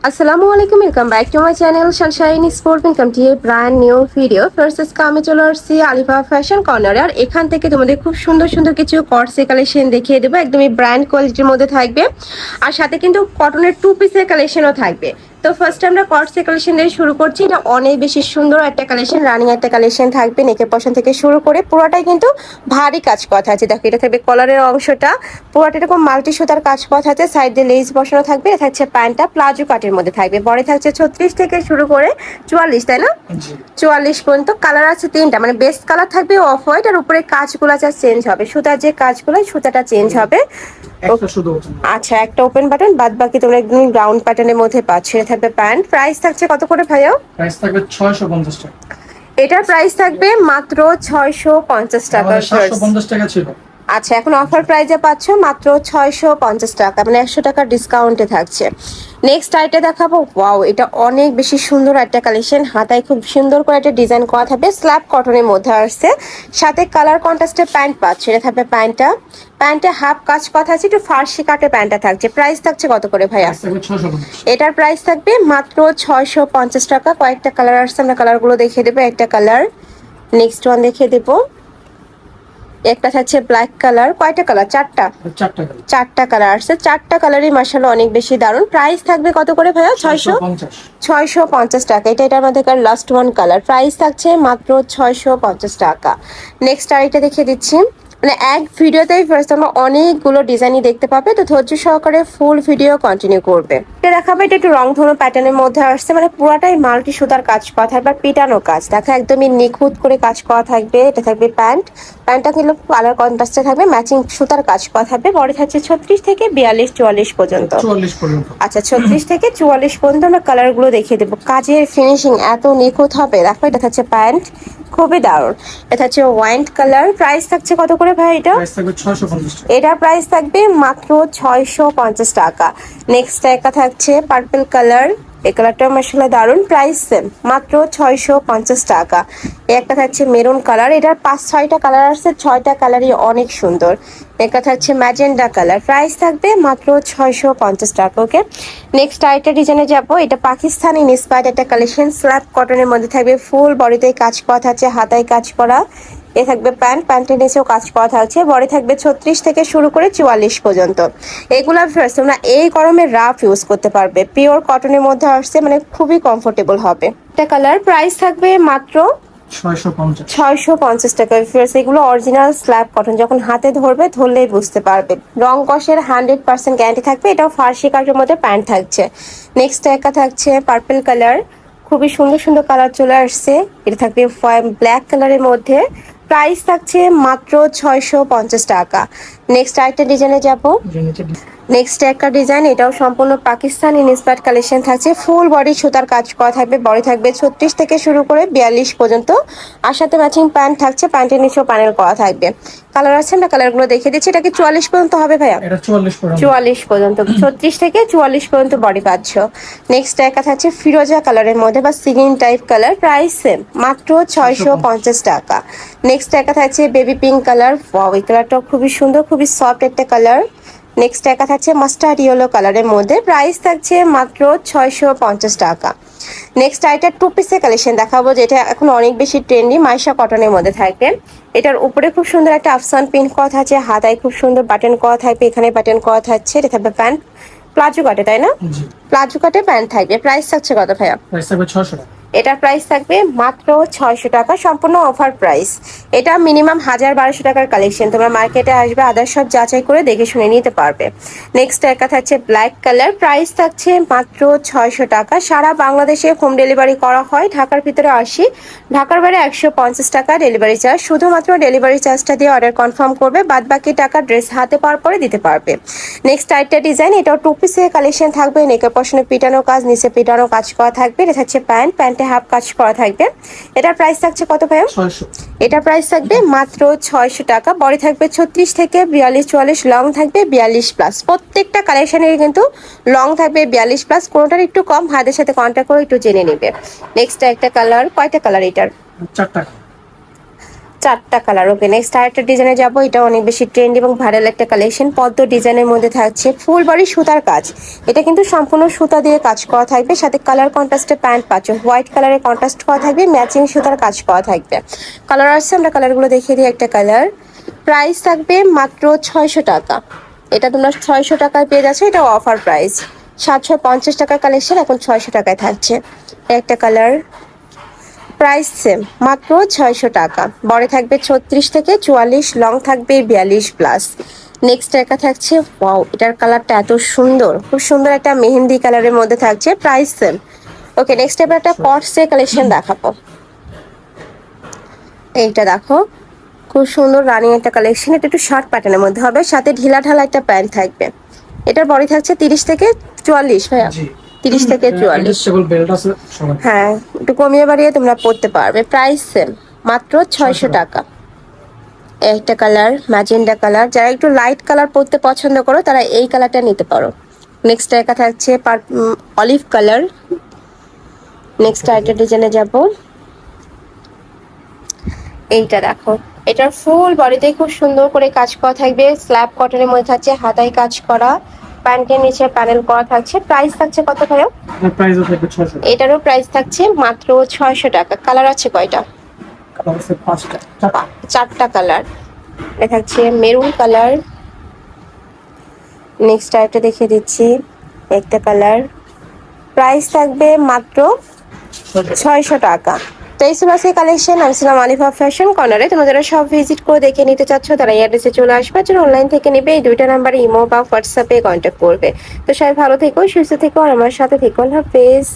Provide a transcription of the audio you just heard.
আসসালামু আলাইকুম, welcome back to my channel Sunshine Sport income to a brand new video. First আজকে আমি চলে আসছি আলিফা ফ্যাশন কর্নারে। আর এখান থেকে তোমাদের খুব সুন্দর সুন্দর কিছু কর্সে কালেকশন দেখিয়ে দেবো, একদমই ব্র্যান্ড কোয়ালিটির মধ্যে থাকবে। আর সাথে কিন্তু কটনের টু পিসের কালেকশনও থাকবে। তো ফার্স্ট আমরা কর্সে কালেকশন দিয়ে শুরু করছি। এটা অনেক বেশি সুন্দর একটা কালেকশন, রানিং একটা কালেকশন থাকবে। নেকের পশন থেকে শুরু করে পুরোটাই কিন্তু ভারী কাজ কথা আছে। দেখো এটা থাকবে কলারের অংশটা, পুরোটা এরকম মাল্টি সুতার কাজ কথা আছে। সাইড দিয়ে লেস বসানো থাকবে। এটা থাকছে প্যান্টটা প্লাজো কাটের মধ্যে থাকবে। বডি থাকছে 36 থেকে শুরু করে 44, তাই না? 44 পর্যন্ত। কালার আছে তিনটা, মানে বেস্ট কালার থাকবে অফ হোয়াইট, আর উপরে কাজগুলো যা চেঞ্জ হবে, সুতার যে কাজগুলো সুতাটা চেঞ্জ হবে। আচ্ছা, একটা ওপেন বাটন, বাদ বাকি তোমরা একদম রাউন্ড প্যাটার্নের মধ্যে পাচ্ছ। এটা থাকবে প্যান্ট। প্রাইস থাকছে কত করে ভাইয়া? প্রাইস থাকবে 650 টাকা। এটার প্রাইস থাকবে মাত্র 650 টাকা। 750 টাকা ছিল। আচ্ছা, এখন অফার প্রাইসে পাচ্ছ মাত্র 650 টাকা, মানে 100 টাকা ডিসকাউন্টে থাকছে। নেক্সট আইটা দেখাবো। ওয়াও, এটা অনেক বেশি সুন্দর একটা কালেকশন। হাতায় খুব সুন্দর করে একটা ডিজাইন করা থাকবে, স্ল্যাব কটনের মধ্যে আসছে। সাথে কালার কন্ট্রাস্টের প্যান্ট পাচ্ছ। এটা থাকবে প্যান্টটা, প্যান্টে হাফ কাজ কথা আছে, একটু ফার্সি কাটে প্যান্টটা থাকছে। প্রাইস থাকছে কত করে ভাইয়া? এটার প্রাইস থাকবে মাত্র 650 টাকা। কয়েকটা কালার আসছে, আমরা কালারগুলো দেখিয়ে দেবো। একটা কালার, নেক্সট ওয়ান দেখিয়ে দেবো। একটা থাকছে ব্ল্যাক কালার। কয়টা কালার? চারটা কালার আসছে। চারটা কালারই মাশাআল্লাহ অনেক বেশি দারুণ। প্রাইস থাকবে কত করে ভাইয়া? 650 টাকা। এটার মধ্যে লাস্ট ওয়ান কালার। প্রাইস থাকছে মাত্র 650 টাকা। নেক্সট আরেকটা দেখিয়ে দিচ্ছি। মানে এক ভিডিওতেই ফার্স্ট আমরা অনেকগুলো ডিজাইনই দেখতে পাবে, তো ধৈর্য সহকারে ফুল ভিডিও কন্টিনিউ করবে। এটা দেখাবে, এটা একটু রং ধনু প্যাটার্নের মধ্যে আসছে, মানে পুরাটাই মাল্টি সুতার কাজ করা থাকবে, পিটানো কাজ। দেখা একদমই নিখুঁত করে কাজ করা থাকবে। এটা থাকবে প্যান্ট, প্যান্টটা কিন্তু কালার কন্ট্রাস্টে থাকবে, ম্যাচিং সুতার কাজ করা থাকবে। বডি থাকছে 36 থেকে 44 পর্যন্ত। আচ্ছা, 36 থেকে 44 পর্যন্ত আমরা কালারগুলো দেখিয়ে দেবো। কাজের ফিনিশিং এত নিখুঁত হবে। দেখো এটা থাকছে প্যান্ট, খুবই দারুণ। এটা হচ্ছে ওয়াইন কালার। প্রাইস থাকছে কত করে ভাই এটা? এটা প্রাইস থাকবে মাত্র 650 টাকা। নেক্সট একটা থাকছে পার্পল কালার। এই কালারটা মাশাআল্লাহ দারুণ। প্রাইস সেম, মাত্র 650 টাকা। একটা থাকছে মেরুন কালার। এটার 5-6টা কালার আছে, 6টা কালারই অনেক সুন্দর। একটা থাকছে ম্যাজেন্ডা কালার। প্রাইস থাকবে মাত্র 650 টাকা। ওকে, নেক্সট আরেকটা ডিজাইনে যাব। এটা পাকিস্তানি ইন্সপায়ার্ড একটা কালেকশন, স্ল্যাব কটনের মধ্যে থাকবে। ফুল বডিতে কাজ করা থাকছে, হাতায় কাজ করা। এ থাকবে প্যান্ট, প্যান্টের নিচেও কাজ করা থাকছে। বডি থাকবে 36 থেকে শুরু করে 44 পর্যন্ত। এগুলা ফার্স্ট তোমরা এই গরমে রাফ ইউজ করতে পারবে। পিওর কটনের মধ্যে আসছে, মানে খুবই কমফোর্টেবল হবে। এটা কালার। প্রাইস থাকবে মাত্র 650 টাকা। এগুলো অরিজিনাল স্ল্যাব কটন, যখন হাতে ধরবে ধরলেই বুঝতে পারবে। রং কষের 100% গ্যারান্টি থাকবে। এটাও ফার্সি কাটের মধ্যে প্যান্ট থাকছে। নেক্সট একটা থাকছে পার্পল কালার। খুবই সুন্দর সুন্দর কালার চলে আসছে। এটা থাকবে ব্ল্যাক কালারের মধ্যে। প্রাইস থাকছে মাত্র 650 টাকা। নেক্সট আরেকটা ডিজাইনে যাবো। নেক্সট একটা ডিজাইন, এটাও সম্পূর্ণ পাকিস্তানি ইন্সপায়ার্ড কালেকশন থাকছে। ফুল বডি সুতার কাজ করা থাকবে। বডি থাকবে 36 থেকে শুরু করে 42 পর্যন্ত। আর সাথে ম্যাচিং প্যান্ট থাকছে, প্যান্টের নিচেও প্যানেল করা থাকবে। কালার আছে, না কালারগুলো দেখে দিচ্ছি। এটা কি 44 পর্যন্ত হবে ভাইয়া? 44 পর্যন্ত। 36 থেকে 44 পর্যন্ত বডি পাচ্ছ। নেক্সট একটা থাকছে ফিরোজা কালারের মধ্যে বা সিগিন টাইপ কালার। প্রাইস সেম, মাত্র 650 টাকা। নেক্সট একটা থাকছে বেবি পিঙ্ক কালার। ওয়াও, এই কালারটাও খুবই সুন্দর, খুবই সফট একটা কালার। নেক্সট একটা থাকছে মাস্টার্ড ইয়েলো কালারের মধ্যে। প্রাইস থাকছে মাত্র 650 টাকা। নেক্সট আইটা টু পিসের কালেকশন দেখাবো, যেটা এখন অনেক বেশি ট্রেন্ডি, মাইশা কটনের মধ্যে থাকবে। এটার উপরে খুব সুন্দর একটা আফসান প্রিন্ট করা থাকছে, হাতায় খুব সুন্দর বাটন করা থাকবে, এখানে বাটন করা থাকছে। এটা থাকবে প্যান্ট প্লাজো কাটে, তাই না? প্লাজো কাটে প্যান্ট থাকবে। প্রাইস থাকছে কত ভাইয়া? প্রাইস থাকবে 600 টাকা। এটার প্রাইস থাকবে মাত্র 600 টাকা, সম্পূর্ণ অফার প্রাইস। এটা মিনিমাম 1000-1200 টাকার কালেকশন। তোমরা মার্কেটে আসবে, আদার সব যাচাই করে দেখে শুনে নিতে পারবে। নেক্সট একটা থাকছে ব্ল্যাক কালার। প্রাইস থাকছে মাত্র 600 টাকা। সারা বাংলাদেশে হোম ডেলিভারি করা হয়। ঢাকার ভিতরে 80, ঢাকার বাইরে 150 টাকা ডেলিভারি চার্জ। শুধুমাত্র ডেলিভারি চার্জটা দিয়ে অর্ডার কনফার্ম করবে, বাদ বাকি টাকা ড্রেস হাতে পাওয়ার পরে দিতে পারবে। নেক্সট আরেকটা ডিজাইন, এটাও টু পিসের কালেকশন থাকবে। নেকের পশনে পিটানো কাজ, নিচে পিটানো কাজ করা থাকবে। এটা থাকছে প্যান্ট, প্যান্টে হাফ কাজ করা থাকবে। এটার প্রাইস থাকছে কত ভাইয়া? 600। এটার প্রাইস থাকবে মাত্র 600 টাকা। বডি থাকবে 36 থেকে 42-44, লং থাকবে 42+। প্রত্যেকটা কালেকশনের কিন্তু লং থাকবে 42+, কোনোটার একটু কম। হাতের সাথে কন্ট্যাক্ট করে একটু জেনে নেবে। নেক্সট একটা কালার। কয়টা কালার এটার? 4টা কালার। ওকে, নেক্সট আরেকটা ডিজাইনে যাবো। এটা অনেক বেশি ট্রেন্ড এবং ভাইরাল একটা কালেকশন। পদ্ম ডিজাইনের মধ্যে থাকছে ফুল বডি সুতার কাজ। এটা কিন্তু সম্পূর্ণ সুতা দিয়ে কাজ করা থাকবে, সাথে কালার কন্ট্রাস্টে প্যান্ট পাচ্ছ, হোয়াইট কালারে কন্ট্রাস্ট করা থাকবে, ম্যাচিং সুতার কাজ করা থাকবে। কালার আসছে, আমরা কালারগুলো দেখিয়ে দিই। একটা কালার, প্রাইস থাকবে মাত্র 600 টাকা। এটা তোমরা 600 টাকায় পেয়ে যাচ্ছ, এটা অফার প্রাইস। 750 টাকার কালেকশন এখন 600 টাকায় থাকছে। একটা কালার, প্রাইস সেম, মাত্র 600 টাকা। বড় থাকবে 36 থেকে 44, লং থাকবে 42 প্লাস। নেক্সট একা থাকছে, ওয়াও এটার কালারটা এত সুন্দর, খুব সুন্দর একটা মেহেন্দি কালারের মধ্যে থাকছে, প্রাইস সেম। ওকে, নেক্সট এবার একটা কটসের কালেকশন দেখাবো। এইটা দেখো, খুব সুন্দর রানিং একটা কালেকশন। এটা একটু শর্ট প্যাটার্নের মধ্যে হবে, সাথে ঢিলা ঢালা একটা প্যান্ট থাকবে। এটার বডি থাকছে 30 থেকে 44 ভাইয়া, জি 30 থেকে 44। অ্যাডজাস্টেবল বেল্ট আছে সবার। হ্যাঁ, একটু কমিয়ে বাড়িয়ে তোমরা পড়তে পারবে, প্রাইস সেম, মাত্র 600 টাকা। একটা কালার, ম্যাজেন্ডা কালার। যারা একটু লাইট কালার পরতে পছন্দ করো তারা এই কালারটা নিতে পারো। নেক্সট একা থাকছে অলিভ কালার। নেক্সট আরেকটা ডিজাইনে যাব। এইটা দেখো, এটার ফুল বডিতে খুব সুন্দর করে কাজ করা থাকবে, স্ল্যাব কটনের মধ্যে থাকছে, হাতায় কাজ করা, প্যান্টের নিচে প্যানেল করা থাকছে। প্রাইস থাকছে কত ভাইয়া? এর প্রাইসও থাকবে 600 টাকা। এটারও প্রাইস থাকছে মাত্র 600 টাকা। কালার আছে কয়টা? কালার আছে 5টা। 4টা কালার। এটা থাকছে মেরুন কালার। নেক্সট আরেকটা দেখিয়ে দিচ্ছি, একটা কালার। প্রাইস থাকবে মাত্র 600 টাকা। তো এই ছিল আজকে কালেকশন। আমি ছিলাম আলিফা ফ্যাশন কর্নারে। তোমরা যারা সব ভিজিট করে দেখে নিতে চাচ্ছ তারা এই অ্যাড্রেসে চলে আসবে, যারা অনলাইন থেকে নেবে এই দুইটা নাম্বারে ইমো বা হোয়াটসঅ্যাপে কন্ট্যাক্ট করবে। তো সবাই ভালো থেকো, সুস্থ থেকো আর আমার সাথে থেকো। আল্লাহ হাফেজ।